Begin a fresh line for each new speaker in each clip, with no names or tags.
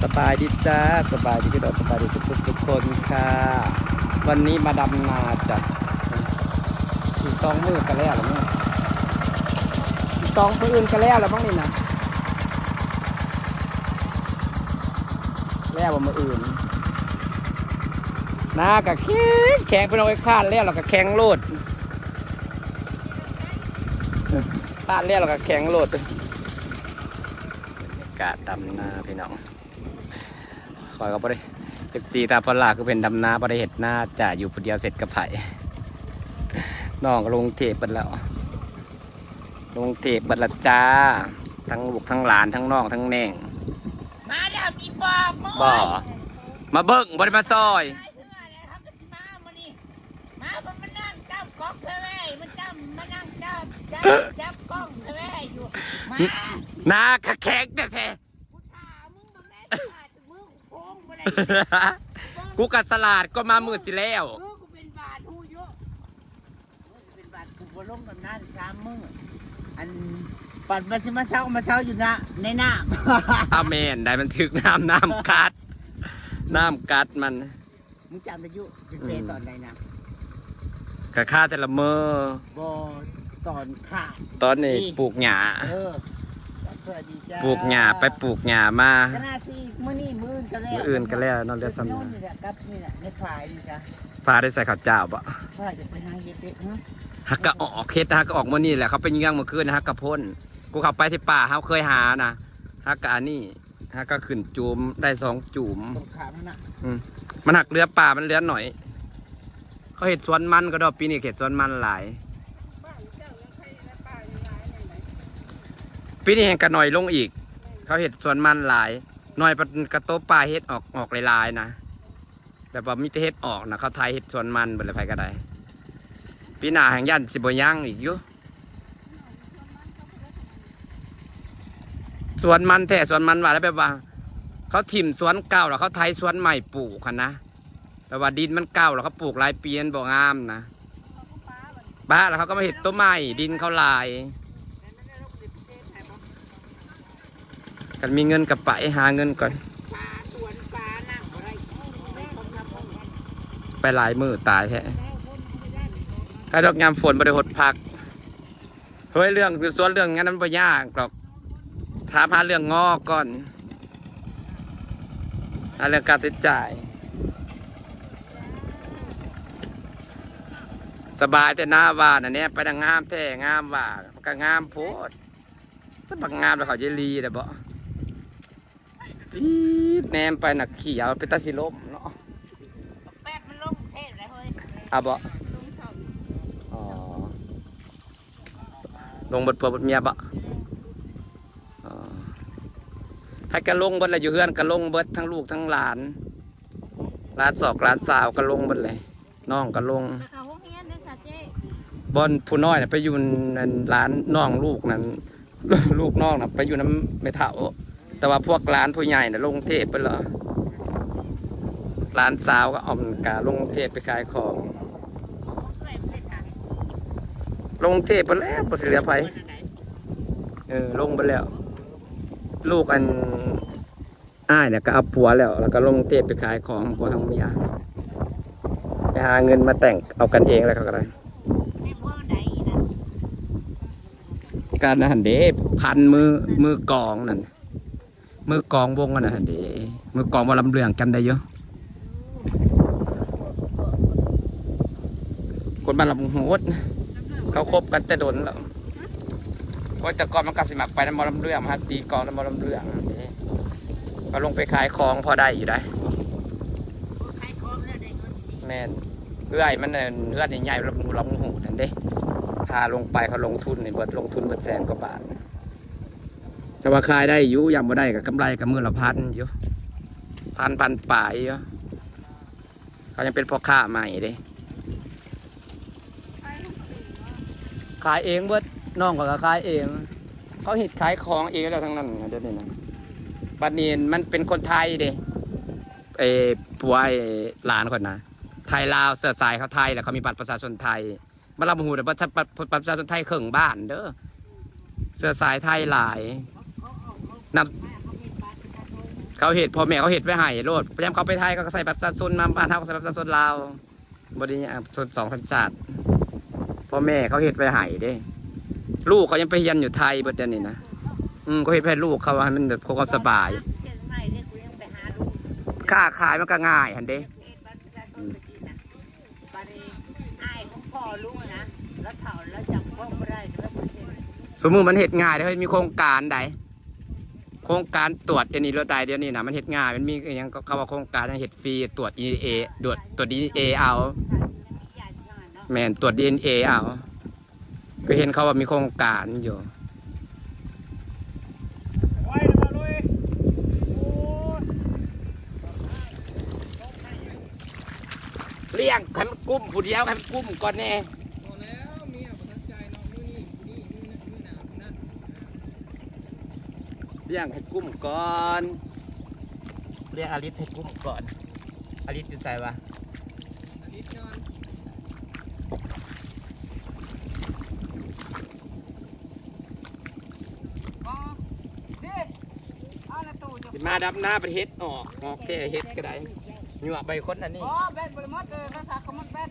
สบายดีจ้าสบายดีพี่น้องสบายดีทุกคนค่ะวันนี้มาดำนาจ้ะอีกต้องมือกันแล้วหรือไม่อีกต้องมืออื่นกันแล้วหรือบ้างนี่นะแล้วบ่มืออื่นนากะแข็งไปลงไปคาดแล้วเราก็แข็งโลดคาดแล้วเราก็แข็งโลดกาดดำนาพี่น้องคอยก็บ่ได้14ตาพลาคือเป็นดำนาบ่ได้เห็ดหน้าจะอยู่ผู้เดียวเสร็จกับไผ่น้องก็ลงเทปเบิดแล้วลงเทปเบิดละจ้าทั้งลูกทั้งหลานทั้งน้องทั้งแน่ง
มาแล้วมีบอก
บ่มาเบิ่งบ่ได้มาซอย
มานั่งจับกล้องเพื่อแม่มันจับมานั่งจับกล้องเพื่อแม่อยู่มา
หน้ากะแข็งแท้
กูถามมึงมาแม่ถามมึงโค้งมาได้
กูกัดสลัดก็มามืดสิแล้ว
กูเป็นบาทหูเยอะเป็นบาทกูบ่ลงกับนั่น3 มื้ออันปัดมาสิมาเช้าอยู่นะในน้ำ
อาเมนได้มันถึกน้ำกัดมัน
มึงจำได้ยุเป็นตอนใดนะ
กะฆ่าแต่ละมือ
บ่ตอนขาด
ตอนนี้ปลูกหญ้า
สวัสดีจ้า
ปลูกหญ้าไปปลูกหญ้ามา
ขนาดสิมื้อนี้มื้อ
อื่นก็แล้วนอนเรือซ้ำ
นี่แหละครับนี่แหละในฝ่ายนี่จ้ะ
พาได้ใส่ข้าวเจ้าบ่
ฝ่ายจะไปหาเฮ็ดเด้อ
ฮักก็ออกเฮ็ดฮักก็ออกมื้อนี้แหละเขาไปย่างเมื่อคืนนะฮักก็พ่นกูเข้าไปที่ป่าเฮาเคยหานะฮักก็อันนี้ฮักก็ขึ้นจุ่มได้2จุ่มมันหักเรือป่ามันเรือหน่อยเขาเห็ดสวนมันก็ดอกปีนี้เห็ดสวนมันหลายปีนี้แห่งกระหน่อยลงอีกเขาเห็ดสวนมันหลายหน่อยกระโต๊ะปลาเห็ดออกหลายๆนะแบบว่ามีแต่เห็ดออกนะเขาไทยเห็ดสวนมันบนอะไรก็ได้ปีหน้าแห่งยันสิบย่างอีกอยู่สวนมันแท้สวนมันว่าแล้วแบบว่าเขาถิ่มสวนเก่าแล้วเขาไทยสวนใหม่ปลูกกันนะแต่ว่าดินมันเก่าแล้วเขาปลูกหลายปีนบ่งามนะบ้าแล้วเขาก็มาเห็ดต้นใหม่ดินเขาลายกันมีเงินกับไปหาเงินก่อนไปหลายมือตายแท้ถ้าดอกยามฝนบริหดพักเฮ้ยเรื่องคือส่วนเรื่องงั้นมันไม่ยากหรอกถามหาเรื่องงอก่อนหาเรื่องการใช้จ่ายสบายแต่หน้าว่าน่ะเนี่ยไปดังงามแท้งามว่าก็งามโพดจะบักงามแล้วเขาจะรีแต่บ่ปี๊ดแนมไปหนักขี่เอาไปตาสิล้มเนาะ
แป๊บมันลงเทพเลยเฮ้ย
เอาบ่อ๋อลงบทผัวบทเมียบ่ให้กันลงบทอะไรอยู่เฮือนกันลงเบิดทั้งลูกทั้งหลานศอกหลานสาวกันลงบทเลยน้องกันลงบอลผู้น้อยไปอยู่ร้านน้องลูกนั้นลูกน้องไปอยู่น้ำไม่เท่าแต่ว่าพวกร้านผู้ใหญ่ลงเทพไปเหรอร้านสาวก็อมกาลงเทพไปขายของลงเทพไปแล้วปสิเหลือไปลงไปแล้วลูกอันอ้ายเนี่ยก็เอาผัวแล้วก็ลงเทพไปขายของผัวทั้งเมียไปหาเงินมาแต่งเอากันเองแล้วก็ได้การนั่นเด้พันมือกองนั่นมือกองวงนั่นเด้มือกองมาลำเรื่องกันได้เยอะคนบ้านลำโหดเขาคบกันแต่โดนแล้วเพราะแต่ก่อนมันกัดสิมักไปน้ำมอลำเรื่องมาตีกองน้ำมอลำเรื่องก็ลงไปขายของพอได้อยู่ได้แม่นเอื้อยมันเอื้อยใหญ่ๆลำหูนั่นเด้พาลงไปเขาลงทุนเบิดลงทุนเบิด100,000 กว่าบาทแต่ว่าขายได้อยู่ยังไม่ได้กับกำไรกับมือละ1,000อยู่พันป่ายอยู่เขายังเป็นพ่อค้าใหม่เด้ขายเองเบิดน้องก็ขายเองเขาหิดขายของเองแล้วทั้งนั้นเดี๋ยวนี้นะบัดนี้มันเป็นคนไทยเด้ผัวหลานคนนะไทยลาวเสื้อสายเขาไทยแล้วเขามีบัตรประชาชนไทยมาเราหูแต่บัตรประชาชนไทยเข่งบ้านเด้อเสื้อสายไทยหลายนับ เขาเห็ดพ่อแม่เขาเห็ดไว้ให้โลดพยายามเขาไปไทยก็ใส่แบบประชาชนมาบ้านเฮาก็ใส่แบบประชาชนลาวบริญญาชน2 สัญชาติพ่อแม่เขาเห็ดไว้ให้เด้ลูกเขายังไปเรียนอยู่ไทยเบิดเดี๋ยวนี้นะเขาเห็ดให้ลูกเขาให้มันแบบความสบายค้าขายมันก็ง่ายหันเด้สมมุติมันเห็ดง่ายเลยมีโครงการใดโครงการตรวจอันนี้รถใดเดี๋ยวนี้นะมันเห็ดง่ายมันมีอย่างเขาว่าโครงการเห็ดฟรีตรวจ DNA ตรวจ DNA เอาแม่นตรวจ DNA เอาก็เห็นเขาว่ามีโครงการอยู่เลี้ยงให้มันกุ้มผู้เดียวให้มันกุ้มก่อนแน่เลี้ยงให้กุ้มก่อนเลี้ยงอลิสให้กุ้มก่อนอลิสอยู่ใส่ปะมาดับหน้าประเทศออกแค่เฮ็ดก็ได้หยวกใบคนอันนี้อ๋อแบดบริมอดเลยภาษาคำมันแบด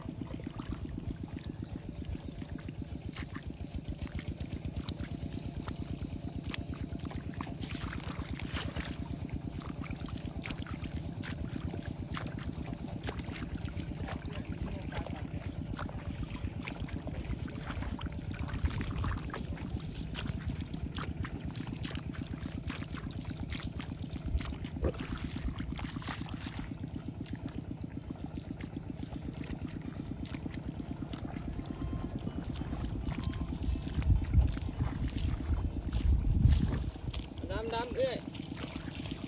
ดำเอ้ย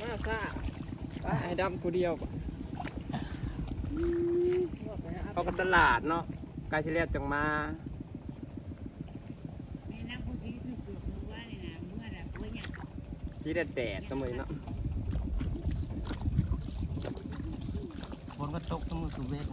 มาซ่าไปให้ดำกูเดียวเอากับตลาดเนาะกายเฉลี่ยจังมาสีแดดๆเสมอเนาะฝนก็ตกเสมอสุเวท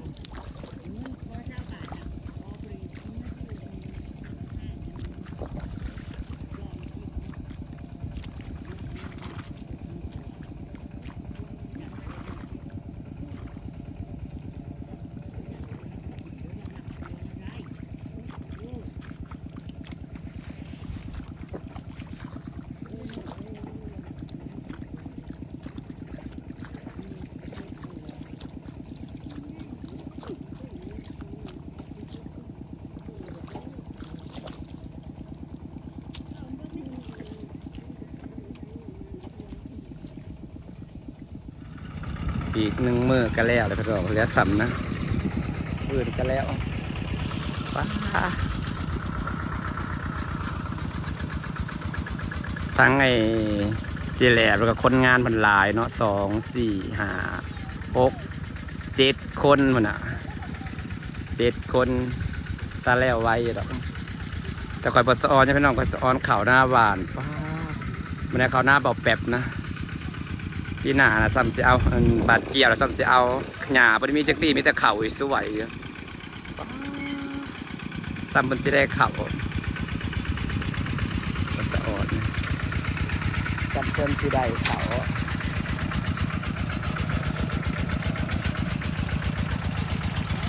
อีก1 มื้อก็แล้วเลยพี่น้องเหลือซ้ำนะอื่นก็แล้วป้าทั้งเจแหลบแล้วก็คนงานมันหลายเนาะ2 4 5 6 7 คนมันอ่ะ7 คนตาแล้วไว้ดอกแต่คอยปสออนจะพี่น้องคอยสออนเข่าหน้าหวานป้ามันได้เข่าหน้าเบาแป๊บนะพี่หน้านะซ้ำสิเอาบาดเกี่ยวแล้วซ้ำสิเอาหญ้าบริมีจักรีมีแต่เข่าอีกสวยอยู่ซ้ำบนสิได้เข่าสะออนซ้ำเพิ่นสิได้เข่า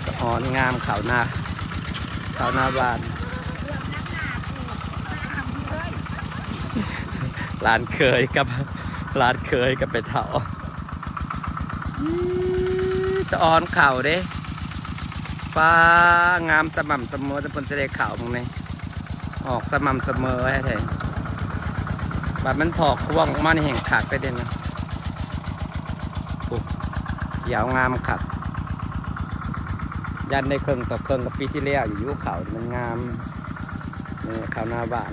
สะออนงามเข่าหน้าบานร้านเคยกับไปเถาสะออนเข่าเด้ฟ้างามสม่ำเสมอจะเป็นเสด็จเข่ามึงนี่ออกสม่ำเสมอให้ไทยแบบมันพอกว่องมันแห่งขาดไปเด่นนะยาวงามขัดยันในเครื่องต่อเครื่องกับปีที่แล้วอยู่เขามันงามนี่ข้าวหน้าบ้าน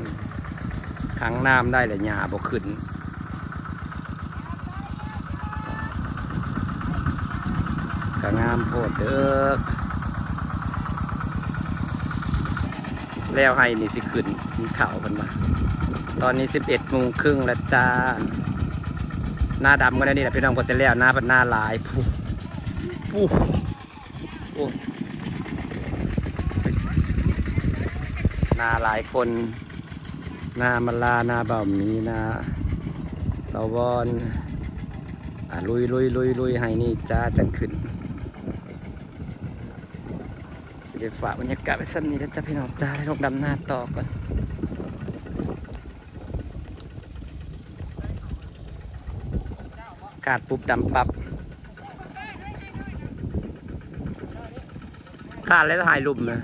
ขังน้ำได้เลยหญ้าบ่ขึ้นก็งามโพดเด้อแล้วให้นี่สิขึ้นเขากันมาตอนนี้11 โมงครึ่งแล้วจ้าหน้าดำก็ได้นี่แหละพี่น้องพอจะแล้วหน้าเป็นหน้าลายปูหน้าหลายคนหน้ามาลาหน้าเบามีหน้าสาวร ลุยให้นี่จ้าจังขึ้นสิเดี๋ยวฝากบรรยากาศไว้สักนิดแล้วจ้าพี่น้องจ้าให้ลงดำหน้าต่อก่อนกาดปุ๊บดำปับกาดแล้วถ่ายรูปนะ